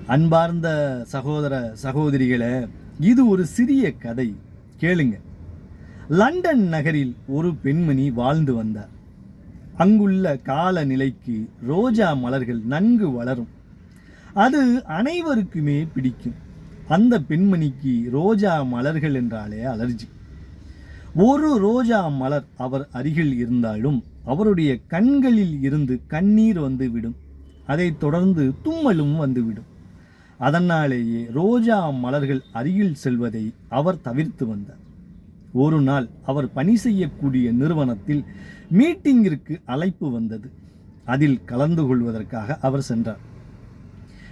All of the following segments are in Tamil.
அன்பார்ந்த சகோதர சகோதரிகளே, இது ஒரு சிறிய கதை, கேளுங்க. லண்டன் நகரில் ஒரு பெண்மணி வாழ்ந்து வந்தார். அங்குள்ள காலநிலைக்கு ரோஜா மலர்கள் நன்கு வளரும். அது அனைவருக்குமே பிடிக்கும். அந்த பெண்மணிக்கு ரோஜா மலர்கள் என்றாலே அலர்ஜி. ஒரு ரோஜா மலர் அவர் அருகில் இருந்தாலும் அவருடைய கண்களில் இருந்து கண்ணீர் வந்துவிடும். அதைத் தொடர்ந்து தும்மலும் வந்துவிடும். அதனாலேயே ரோஜா மலர்கள் அருகில் செல்வதை அவர் தவிர்த்து வந்தார். ஒரு நாள் அவர் பணி செய்யக்கூடிய நிறுவனத்தில் மீட்டிங்கிற்கு அழைப்பு வந்தது. அதில் கலந்து கொள்வதற்காக அவர் சென்றார்.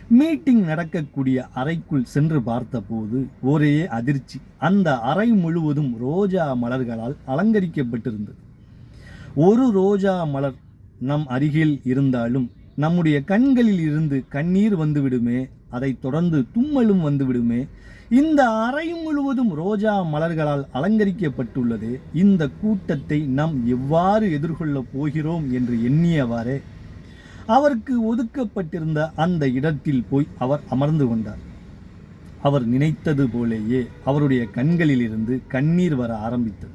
மீட்டிங் நடக்கக்கூடிய அறைக்குள் சென்று பார்த்தபோது ஒரே அதிர்ச்சி. அந்த அறை முழுவதும் ரோஜா மலர்களால் அலங்கரிக்கப்பட்டிருந்தது. ஒரு ரோஜா மலர் நம் அருகில் இருந்தாலும் நம்முடைய கண்களில் இருந்து கண்ணீர் வந்துவிடுமே, அதைத் தொடர்ந்து தும்மலும் வந்துவிடுமே. இந்த அறை முழுவதும் ரோஜா மலர்களால் அலங்கரிக்கப்பட்டுள்ளது. இந்த கூட்டத்தை நாம் எவ்வாறு எதிர்கொள்ளப் போகிறோம் என்று எண்ணியவாறே அவருக்கு ஒதுக்கப்பட்டிருந்த அந்த இடத்தில் போய் அவர் அமர்ந்து கொண்டார். அவர் நினைத்தது போலேயே அவருடைய கண்களில் இருந்து கண்ணீர் வர ஆரம்பித்தது.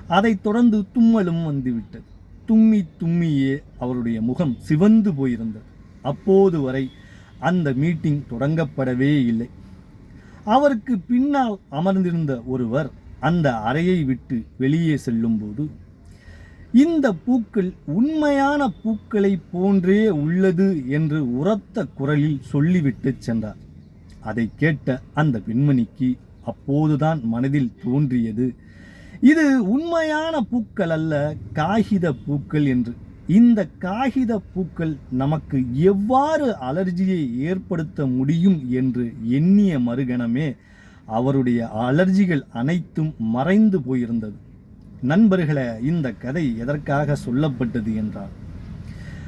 அதைத் தொடர்ந்து தும்மலும் வந்துவிட்டது. தும்மி தும்மியே அவருடைய முகம் சிவந்து போயிருந்தது. அப்போது வரை அந்த மீட்டிங் தொடங்கப்படவே இல்லை. அவருக்கு பின்னால் அமர்ந்திருந்த ஒருவர் அந்த அறையை விட்டு வெளியே செல்லும்போது, இந்த பூக்கள் உண்மையான பூக்களை போன்றே உள்ளது என்று உரத்த குரலில் சொல்லிவிட்டு சென்றார். அதை கேட்ட அந்த பெண்மணிக்கு அப்போதுதான் மனதில் தோன்றியது, இது உண்மையான பூக்கள் அல்ல, காகித பூக்கள் என்று. இந்த காகித பூக்கள் நமக்கு எவ்வாறு அலர்ஜியை ஏற்படுத்த முடியும் என்று எண்ணிய மறுகணமே அவருடைய அலர்ஜிகள் அனைத்தும் மறைந்து போயிருந்தது. நண்பர்களே, இந்த கதை எதற்காக சொல்லப்பட்டது என்றால்,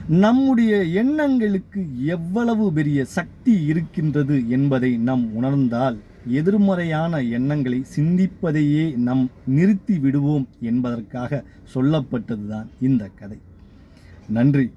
நம்முடைய எண்ணங்களுக்கு எவ்வளவு பெரிய சக்தி இருக்கின்றது என்பதை நாம் உணர்ந்தால் எதிர்மறையான எண்ணங்களை சிந்திப்பதையே நாம் நிறுத்தி விடுவோம் என்பதற்காக சொல்லப்பட்டதுதான் இந்த கதை. நன்றி.